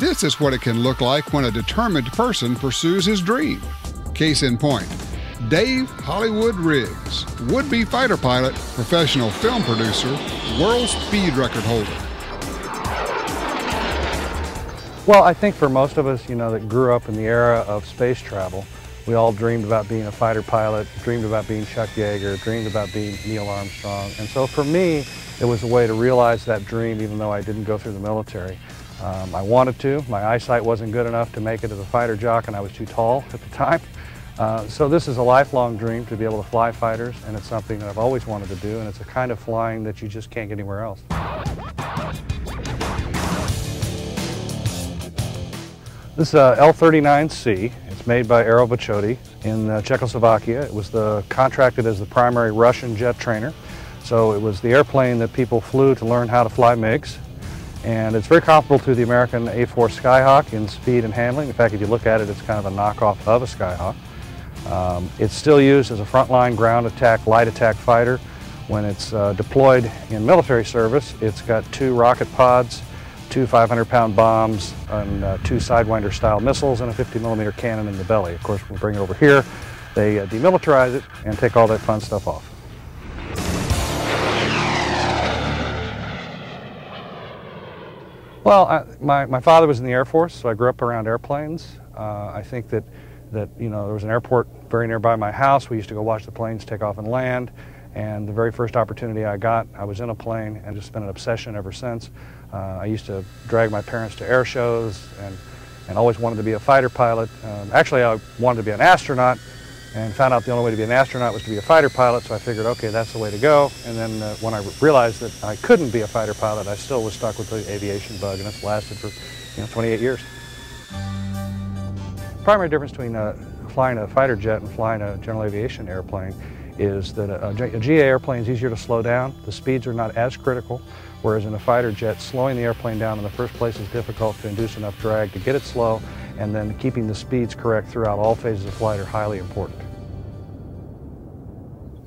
This is what it can look like when a determined person pursues his dream. Case in point, Dave Hoillywood Riggs, would-be fighter pilot, professional film producer, world speed record holder. Well, I think for most of us, that grew up in the era of space travel, we all dreamed about being a fighter pilot, dreamed about being Chuck Yeager, dreamed about being Neil Armstrong. And so for me, it was a way to realize that dream even though I didn't go through the military. I wanted to. My eyesight wasn't good enough to make it as a fighter jock, and I was too tall at the time. So this is a lifelong dream to be able to fly fighters, and it's something that I've always wanted to do, and it's a kind of flying that you just can't get anywhere else. This is a L-39C. It's made by Aero Vachoti in Czechoslovakia. It was contracted as the primary Russian jet trainer. So it was the airplane that people flew to learn how to fly MiGs. And it's very comparable to the American A-4 Skyhawk in speed and handling. In fact, if you look at it, it's kind of a knockoff of a Skyhawk. It's still used as a frontline ground attack, light attack fighter. When it's deployed in military service, it's got 2 rocket pods, 2 500-pound bombs, and 2 Sidewinder-style missiles, and a 50-millimeter cannon in the belly. Of course, when we bring it over here, they demilitarize it and take all that fun stuff off. Well, my father was in the Air Force, so I grew up around airplanes. I think that there was an airport very nearby my house. We used to go watch the planes take off and land. And the very first opportunity I got, I was in a plane, and just been an obsession ever since. I used to drag my parents to air shows and always wanted to be a fighter pilot. Actually, I wanted to be an astronaut and found out the only way to be an astronaut was to be a fighter pilot, so I figured, okay, that's the way to go. And then when I realized that I couldn't be a fighter pilot, I still was stuck with the aviation bug, and it's lasted for 28 years. The primary difference between flying a fighter jet and flying a general aviation airplane is that a GA airplane is easier to slow down. The speeds are not as critical, whereas in a fighter jet, slowing the airplane down in the first place is difficult to induce enough drag to get it slow, and then keeping the speeds correct throughout all phases of flight are highly important.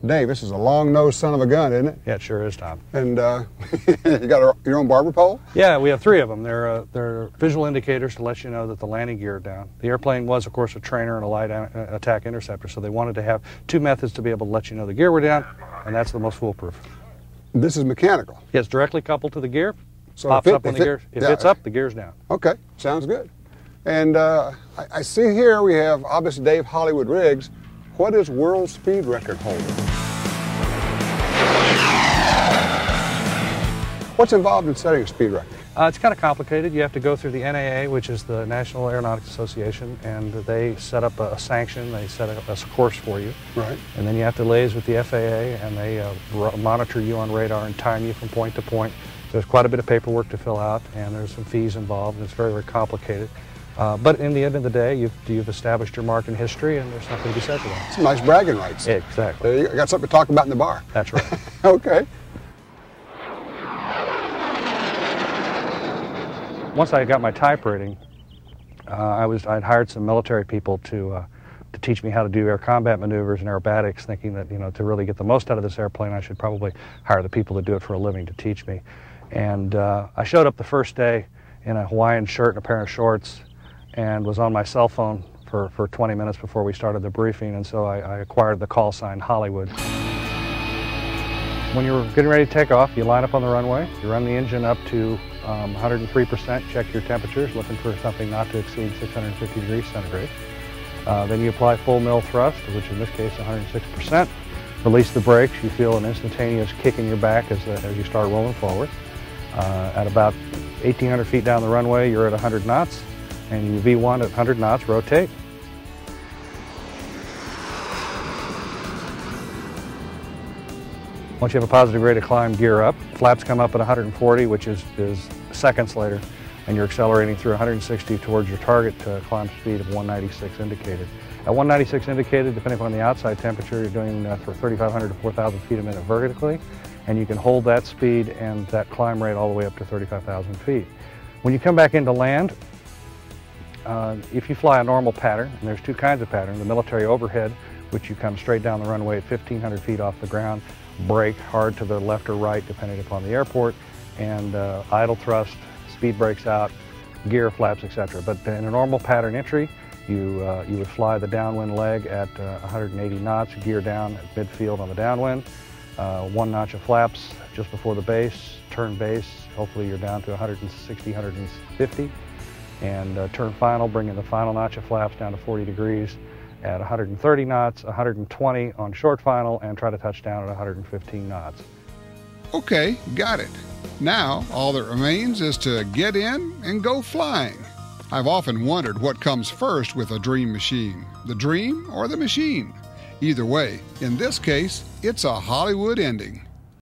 Dave, this is a long-nosed son of a gun, isn't it? Yeah, it sure is, Tom. And you got your own barber pole? Yeah, we have 3 of them. They're visual indicators to let you know that the landing gear is down. The airplane was, of course, a trainer and a light attack interceptor, so they wanted to have 2 methods to be able to let you know the gear were down, and that's the most foolproof. This is mechanical? Yeah, it's directly coupled to the gear. So pops up when the gear. If it's up, the gear's down. Okay, sounds good. And I see here we have, obviously, Dave Hoillywood Riggs. What is world speed record holder? What's involved in setting a speed record? It's kind of complicated. You have to go through the NAA, which is the National Aeronautics Association, and they set up a sanction. They set up a course for you. Right. And then you have to liaise with the FAA, and they monitor you on radar and time you from point to point. There's quite a bit of paperwork to fill out, and there's some fees involved, and it's very, very complicated. But in the end of the day, you've established your mark in history, and there's something to be said for that. Some nice bragging rights. Exactly. You got something to talk about in the bar. That's right. Okay. Once I got my type rating, I'd hired some military people to teach me how to do air combat maneuvers and aerobatics, thinking that to really get the most out of this airplane, I should probably hire the people to do it for a living to teach me. And I showed up the first day in a Hawaiian shirt and a pair of shorts, and was on my cell phone for 20 minutes before we started the briefing, and so I acquired the call sign Hoillywood. When you're getting ready to take off, you line up on the runway, you run the engine up to 103%, check your temperatures, looking for something not to exceed 650 degrees centigrade. Then you apply full mill thrust, which in this case 106%. Release the brakes, you feel an instantaneous kick in your back as you start rolling forward. At about 1,800 feet down the runway, you're at 100 knots, and you V1 at 100 knots, rotate. Once you have a positive rate of climb, gear up. Flaps come up at 140, which is seconds later, and you're accelerating through 160 towards your target to climb speed of 196 indicated. At 196 indicated, depending upon the outside temperature, you're doing for 3,500 to 4,000 feet a minute vertically, and you can hold that speed and that climb rate all the way up to 35,000 feet. When you come back into land, if you fly a normal pattern, and there's 2 kinds of pattern, the military overhead, which you come straight down the runway at 1,500 feet off the ground, brake hard to the left or right depending upon the airport, and idle thrust, speed brakes out, gear, flaps, etc. But in a normal pattern entry, you would fly the downwind leg at 180 knots, gear down at midfield on the downwind, 1 notch of flaps just before the base, turn base, hopefully you're down to 160, 150, and turn final, bringing the final notch of flaps down to 40 degrees at 130 knots, 120 on short final, and try to touch down at 115 knots. Okay, got it. Now, all that remains is to get in and go flying. I've often wondered what comes first with a dream machine, the dream or the machine. Either way, in this case, it's a Hollywood ending.